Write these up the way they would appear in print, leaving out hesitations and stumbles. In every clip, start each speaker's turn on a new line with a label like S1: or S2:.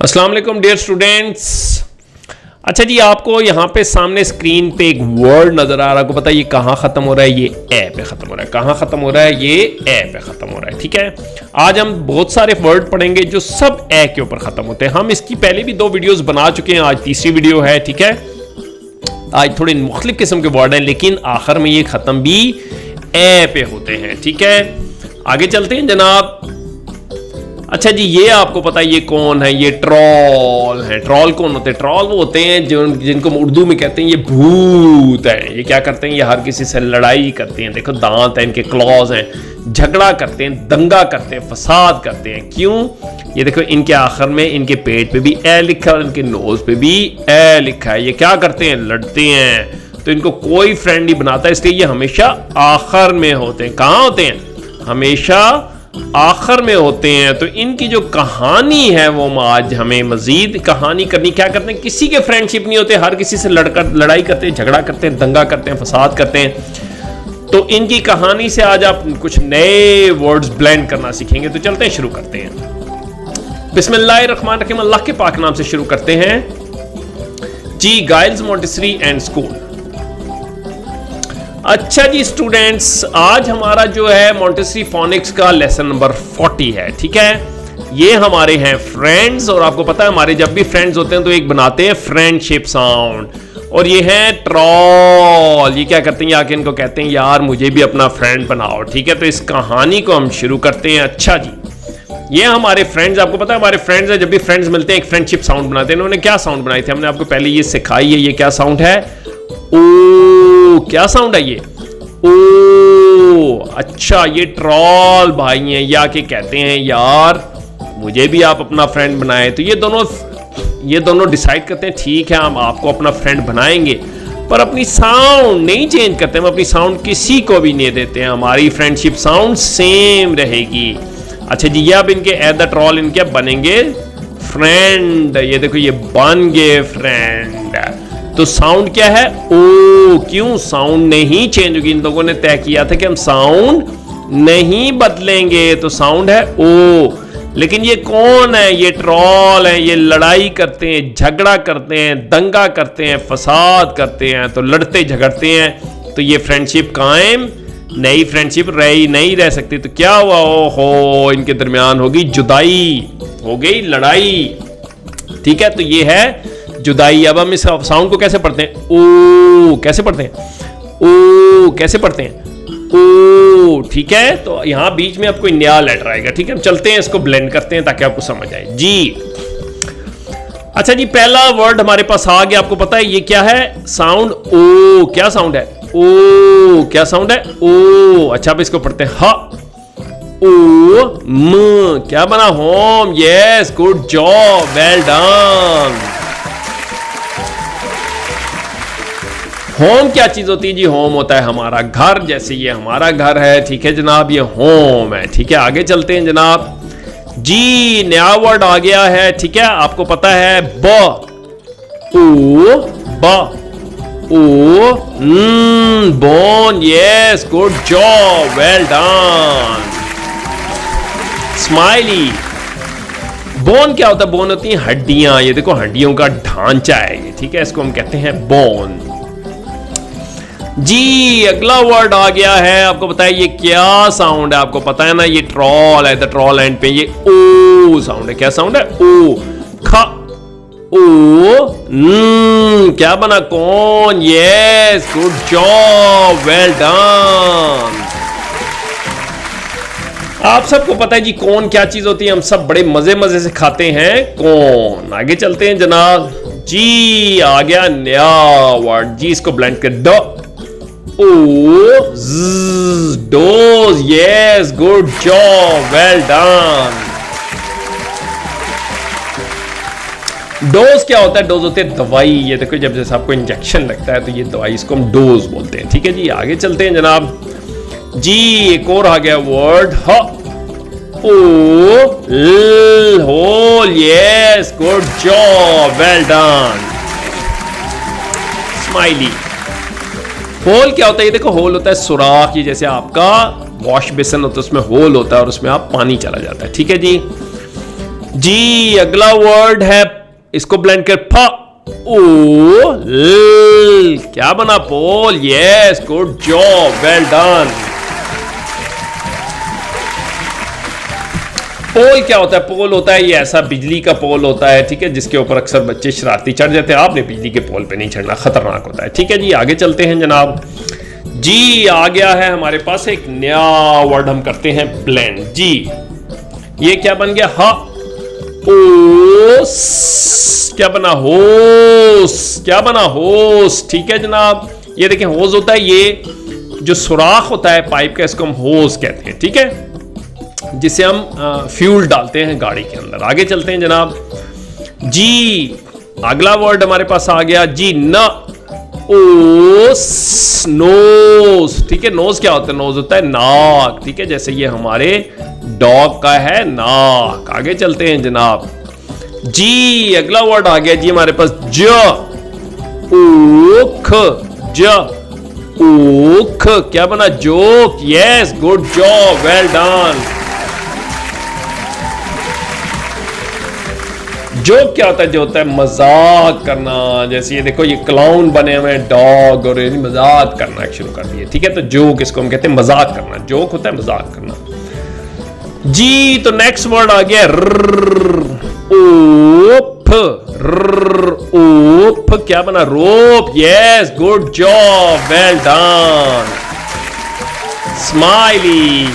S1: अस्सलाम वालेकुम dear students. अच्छा जी, आपको यहाँ पे सामने स्क्रीन पे एक वर्ड नजर आ रहा है। आपको पता है ये कहाँ खत्म हो रहा है? ये ए पे खत्म हो रहा है। कहाँ खत्म हो रहा है? ये ए पे खत्म हो रहा है। ठीक है, आज हम बहुत सारे वर्ड पढ़ेंगे जो सब ए के ऊपर खत्म होते हैं। हम इसकी पहले भी 2 वीडियोस बना चुके हैं, आज तीसरी वीडियो है। ठीक है, आज थोड़े मुख्तलिफ किस्म के वर्ड हैं, लेकिन आखिर में ये खत्म भी ए पे होते हैं। ठीक है, आगे चलते हैं जनाब। अच्छा जी, ये आपको पता है ये कौन है? ये ट्रॉल है। ट्रॉल कौन होते हैं? ट्रॉल वो होते हैं जिनको उर्दू में कहते हैं ये भूत है। ये क्या करते हैं? ये हर किसी से लड़ाई करते हैं। देखो दांत हैं इनके, क्लॉज हैं, झगड़ा करते हैं, दंगा करते हैं, फसाद करते हैं। क्यों? ये देखो इनके आखिर में इनके पेट पे भी ए लिखा है और इनके नोज पे भी ए लिखा है। ये क्या करते हैं? लड़ते हैं। तो इनको कोई फ्रेंड नहीं बनाता, इसलिए ये हमेशा आखिर में होते हैं। कहाँ होते हैं? हमेशा आखिर में होते हैं। तो इनकी जो कहानी है वो आज हमें मजीद कहानी करनी। क्या करते हैं? किसी के फ्रेंडशिप नहीं होते, हर किसी से लड़ाई करते हैं, झगड़ा करते हैं, दंगा करते हैं, फसाद करते हैं। तो इनकी कहानी से आज आप कुछ नए वर्ड्स ब्लेंड करना सीखेंगे। तो चलते हैं, शुरू करते हैं। बिस्मिल्लाहिर्रहमानिर्रहीम, अल्लाह के पाक नाम से शुरू करते हैं जी। Giles Montessori and school. अच्छा जी स्टूडेंट्स, आज हमारा जो है मॉन्टेसरी फोनिक्स का लेसन नंबर 40 है। ठीक है, ये हमारे हैं फ्रेंड्स, और आपको पता है हमारे जब भी फ्रेंड्स होते हैं तो एक बनाते हैं फ्रेंडशिप साउंड। और ये है ट्रॉल। ये क्या करते हैं? आके इनको कहते हैं यार मुझे भी अपना फ्रेंड बनाओ। ठीक है, तो इस कहानी को हम शुरू करते हैं। अच्छा जी, ये हमारे फ्रेंड्स, आपको पता है हमारे फ्रेंड्स हैं, जब भी फ्रेंड्स मिलते हैं एक फ्रेंडशिप साउंड बनाते हैं। इन्होंने क्या साउंड बनाई थी? हमने आपको पहले ये सिखाई है। ये क्या साउंड है? ओ, क्या साउंड है ये? ओ, अच्छा, ये ट्रॉल भाई हैं। या के कहते हैं यार मुझे भी आप अपना फ्रेंड बनाए। तो ये दोनों डिसाइड करते हैं ठीक है हम आपको अपना फ्रेंड बनाएंगे, पर अपनी साउंड नहीं चेंज करते। हम अपनी साउंड किसी को भी नहीं देते हैं, हमारी फ्रेंडशिप साउंड सेम रहेगी। अच्छा जी, ये अब इनके एट द ट्रॉल इनके बनेंगे फ्रेंड। ये देखो ये बन गए फ्रेंड। तो साउंड क्या है? ओ। क्यों? साउंड नहीं चेंज होगी। इन लोगों ने तय किया था कि हम साउंड नहीं बदलेंगे, तो साउंड है ओ। लेकिन ये कौन है? ये ट्रॉल है। ये लड़ाई करते हैं, झगड़ा करते हैं, दंगा करते हैं, फसाद करते हैं, तो लड़ते झगड़ते हैं। तो ये फ्रेंडशिप कायम नई फ्रेंडशिप नहीं रह सकती। तो क्या हुआ? ओहो, इनके दरमियान होगी जुदाई, हो गई लड़ाई। ठीक है, तो ये है जुदाई। अब हम इस साउंड को कैसे पढ़ते हैं? ओ। कैसे पढ़ते हैं? ओ। कैसे पढ़ते हैं? ओ। ठीक है, तो यहां बीच में आपको नया लेटर आएगा। ठीक है, हम चलते हैं, इसको ब्लेंड करते हैं ताकि आपको समझ आए जी। अच्छा जी, पहला वर्ड हमारे पास आ गया। आपको पता है ये क्या है? साउंड ओ। क्या साउंड है? ओ। क्या साउंड है? ओ। अच्छा, अब इसको पढ़ते हैं ह ओ म। क्या बना? Home. Yes, good job, well done. Home क्या चीज होती है जी? होम होता है हमारा घर। जैसे ये हमारा घर है। ठीक है जनाब, ये होम है। ठीक है, आगे चलते हैं जनाब जी। नया वर्ड आ गया है। ठीक है, आपको पता है ब। ओ ब। ओ bone. Yes, good job, well done. Smiley. Bone क्या होता है? बोन होती है हड्डियां। ये देखो हड्डियों का ढांचा है ये। ठीक है, इसको हम कहते हैं बोन जी। अगला वर्ड आ गया है। आपको पता है ये क्या साउंड है? आपको पता है ना, ये ट्रॉल है। द ट्रॉल एंड पे ये ओ साउंड है। क्या साउंड है? ओ। ख ओ क्या बना? कौन? Yes, good job, well done. आप सबको पता है जी कौन क्या चीज होती है? हम सब बड़े मजे मजे से खाते हैं कौन। आगे चलते हैं जनाब जी। आ गया नया वर्ड जी, इसको ब्लेंड कर दो। ओ doze. Yes, good job, well done. Doze क्या होता है? डोज होते हैं दवाई। ये देखो जब जैसे आपको इंजेक्शन लगता है तो ये दवाई, इसको हम डोज बोलते हैं। ठीक है जी, आगे चलते हैं जनाब जी। एक और आ गया वर्ड ह ओ ल hole. Yes, good job, well done. Smiley. Hole क्या होता है? ये देखो होल होता है सुराख। ये जैसे आपका वॉश बेसिन होता है, उसमें होल होता है और उसमें आप पानी चला जाता है। ठीक है जी। जी अगला वर्ड है, इसको ब्लेंड कर, फ ओ ल, क्या बना pole? Yes, good job, well done. Pole क्या होता है? पोल होता है ये ऐसा बिजली का पोल होता है, ठीक है, जिसके ऊपर अक्सर बच्चे शरारती चढ़ जाते हैं। आपने बिजली के पोल पे नहीं चढ़ना, खतरनाक होता है। ठीक है जी, आगे चलते हैं जनाब। जी आ गया है हमारे पास एक नया वर्ड, हम करते हैं ब्लेंड। जी ये क्या बन गया? हा ओस, क्या बना? होस, क्या बना? होस। ठीक है जनाब, ये देखें होस होता है ये जो सुराख होता है पाइप का, इसको हम होस कहते हैं। ठीक है, जिसे हम फ्यूल डालते हैं गाड़ी के अंदर। आगे चलते हैं जनाब। जी अगला वर्ड हमारे पास आ गया जी, न ओस, नोज। ठीक है, नोज क्या होता है? नोज होता है नाक। ठीक है, जैसे ये हमारे डॉग का है नाक। आगे चलते हैं जनाब। जी अगला वर्ड आ गया जी हमारे पास, ज ओख, ज ओख, क्या बना? Joke. Yes, good job, well done. Joke क्या होता है? जो होता है मजाक करना। जैसे ये देखो, ये क्लाउन बने हुए डॉग और मजाक करना शुरू कर दिए। ठीक है, तो जोक इसको हम कहते हैं मजाक करना। जोक होता है मजाक करना। जी तो नेक्स्ट वर्ड आ गया ओप, ओप, क्या बना? Rope. Yes, good job, well done. Smiley.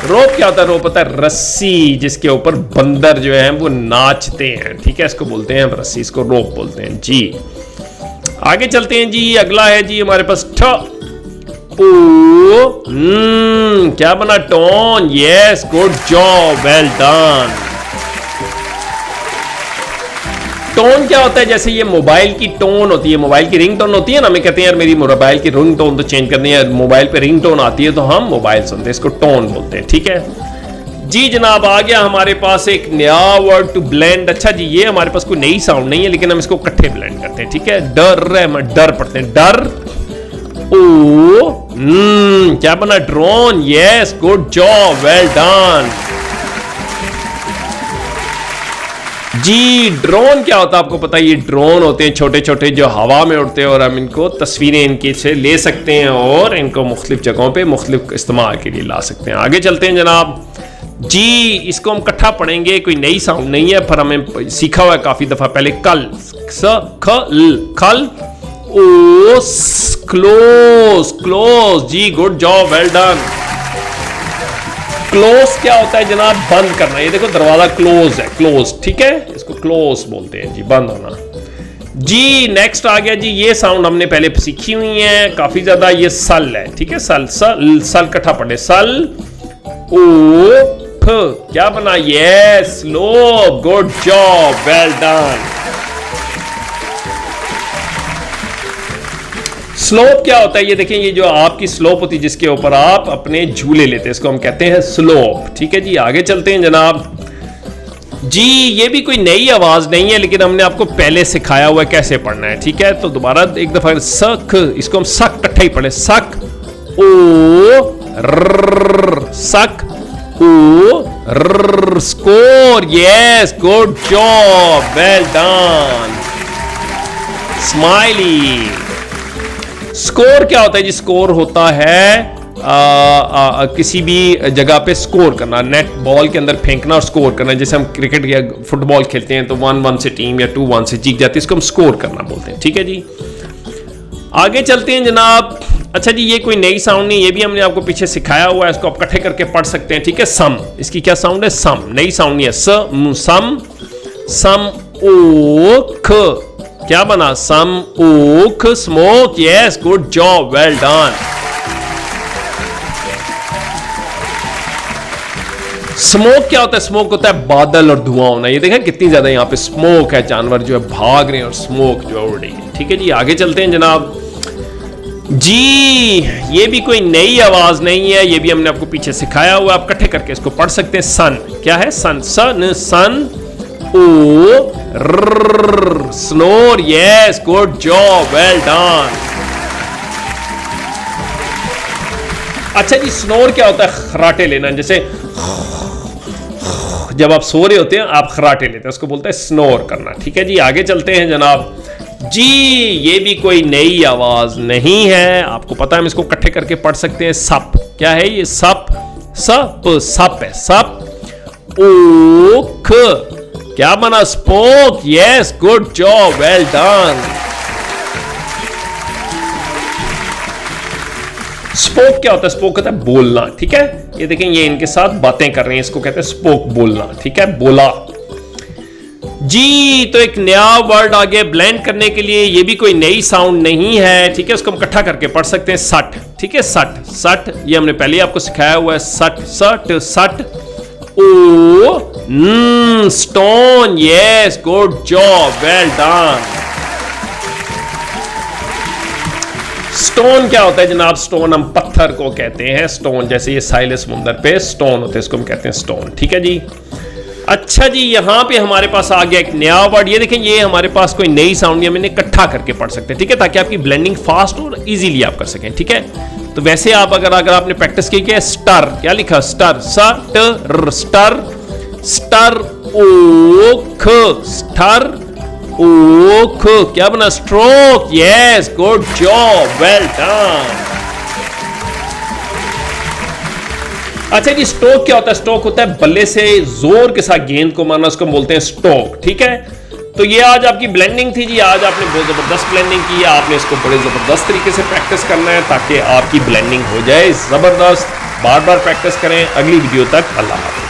S1: Rope क्या होता है? रोप होता है रस्सी, जिसके ऊपर बंदर जो है वो नाचते हैं। ठीक है, इसको बोलते हैं रस्सी, इसको रोप बोलते हैं। जी आगे चलते हैं। जी अगला है जी हमारे पास ठ ओ, क्या बना? Tone. Yes, good job, well done. Tone क्या होता है? जैसे ये मोबाइल की टोन होती है, मोबाइल की रिंग टोन होती है ना, हमें कहते हैं यार मेरी मोबाइल की रिंग टोन तो चेंज करनी है, मोबाइल पे रिंग टोन आती है तो हम मोबाइल सुनते हैं, इसको टोन बोलते हैं। ठीक है जी जनाब, आ गया हमारे पास एक नया वर्ड टू ब्लेंड। अच्छा जी, ये हमारे पास कोई नई साउंड नहीं है, लेकिन हम इसको इकट्ठे ब्लेंड करते हैं। ठीक है, डर है, हम डर पढ़ते हैं, डर। ओ क्या बना? Drone. Yes, good job, well done. जी ड्रोन क्या होता है आपको पता है? ये ड्रोन होते हैं छोटे छोटे जो हवा में उड़ते हैं, और हम इनको तस्वीरें इनके से ले सकते हैं और इनको मुख्तलिफ जगहों पे मुख्तलिफ इस्तेमाल के लिए ला सकते हैं। आगे चलते हैं जनाब। जी इसको हम इकट्ठा पढ़ेंगे, कोई नई साउंड नहीं है, पर हमें सीखा हुआ है काफी दफा पहले। कल, स ख ल, खल। ओस, क्लोज, क्लोज। जी good job, well done. Close क्या होता है जनाब? बंद करना। ये देखो दरवाजा क्लोज है, क्लोज। ठीक है, इसको क्लोज बोलते हैं जी, बंद होना। जी नेक्स्ट आ गया जी, ये साउंड हमने पहले सीखी हुई है काफी ज्यादा, ये सल है। ठीक है, सल, सल, सल इकट्ठा पढ़े, सल ओ फ, क्या बना? Yes, slope, good job, well done. Slope क्या होता है? ये देखें, ये जो आपकी स्लोप होती है जिसके ऊपर आप अपने झूले लेते हैं, इसको हम कहते हैं स्लोप। ठीक है जी, आगे चलते हैं जनाब। जी ये भी कोई नई आवाज नहीं है, लेकिन हमने आपको पहले सिखाया हुआ है कैसे पढ़ना है। ठीक है, तो दोबारा एक दफा सख, इसको हम सक इकट्ठा ही पढ़े, सक ओ र, सक ओ र, score. Yes, good job, well done. Smiley. Score क्या होता है जी? स्कोर होता है किसी भी जगह पे स्कोर करना, नेट बॉल के अंदर फेंकना और स्कोर करना। जैसे हम क्रिकेट या फुटबॉल खेलते हैं तो 1-1 से टीम या 2-1 से जीत जाती है, इसको हम स्कोर करना बोलते हैं। ठीक है जी, आगे चलते हैं जनाब। अच्छा जी, ये कोई नई साउंड नहीं, ये भी हमने आपको पीछे सिखाया हुआ है, इसको आप इकट्ठे करके पढ़ सकते हैं। ठीक है, सम, इसकी क्या साउंड है? सम, नई साउंड नहीं है। सम, सम ओख, क्या बना? सम ओख, smoke. Yes, good job, well done. Smoke क्या होता है? स्मोक होता है बादल और धुआं होना। ये देखें कितनी ज्यादा यहाँ पे स्मोक है, जानवर जो है भाग रहे हैं और स्मोक जो है उड़ रही है। ठीक है जी, आगे चलते हैं जनाब। जी ये भी कोई नई आवाज नहीं है, ये भी हमने आपको पीछे सिखाया हुआ, आप इकट्ठे करके इसको पढ़ सकते हैं। सन, क्या है? सन, सन, सन ओ र, snore. Yes, good job, well done. अच्छा जी, स्नोर क्या होता है? खराटे लेना, जैसे जब आप सो रहे होते हैं आप खराटे लेते हैं, उसको बोलते हैं स्नोर करना। ठीक है जी, आगे चलते हैं जनाब जी। ये भी कोई नई आवाज नहीं है, आपको पता है हम इसको इकट्ठे करके पढ़ सकते हैं। सप, क्या है ये? सप, सप, सप है, सप। ओख, क्या बना? Spoke. Yes, good job, well done. Spoke क्या होता है? स्पोक होता है बोलना। ठीक है, ये देखें, ये इनके साथ बातें कर रहे हैं, इसको कहते हैं स्पोक, बोलना। ठीक है, बोला जी। तो एक नया वर्ड आ गया ब्लेंड करने के लिए, ये भी कोई नई साउंड नहीं है। ठीक है, उसको हम इकट्ठा करके पढ़ सकते हैं। सट। ठीक है, सट, सट, ये हमने पहले आपको सिखाया हुआ है। सट, सट, सट। ओ, stone. Yes, good job, well done. Stone क्या होता है जनाब? स्टोन हम पत्थर को कहते हैं स्टोन, जैसे ये साहिल समुंदर पे स्टोन होते हैं, इसको हम कहते हैं स्टोन। ठीक है जी। अच्छा जी, यहां पे हमारे पास आ गया एक नया वर्ड। ये देखें, ये हमारे पास कोई नई साउंड है, मैंने इकट्ठा करके पढ़ सकते हैं। ठीक है, ताकि आपकी ब्लेंडिंग फास्ट और इजीली आप कर सकें। ठीक है, तो वैसे आप अगर आपने प्रैक्टिस की है, स्टर, क्या लिखा? स्टर, स्टर, स्टर, स्टर, ओख, स्टर, ओख, क्या बना? Stroke. Yes, good job, well done. अच्छा जी, स्ट्रोक क्या होता है? स्ट्रोक होता है बल्ले से जोर के साथ गेंद को मारना, उसको बोलते हैं स्ट्रोक। ठीक है, तो ये आज आपकी ब्लेंडिंग थी जी। आज आपने बहुत जबरदस्त ब्लेंडिंग की है, आपने इसको बड़े जबरदस्त तरीके से प्रैक्टिस करना है ताकि आपकी ब्लेंडिंग हो जाए जबरदस्त। बार बार प्रैक्टिस करें। अगली वीडियो तक अल्लाह हाफ़िज़।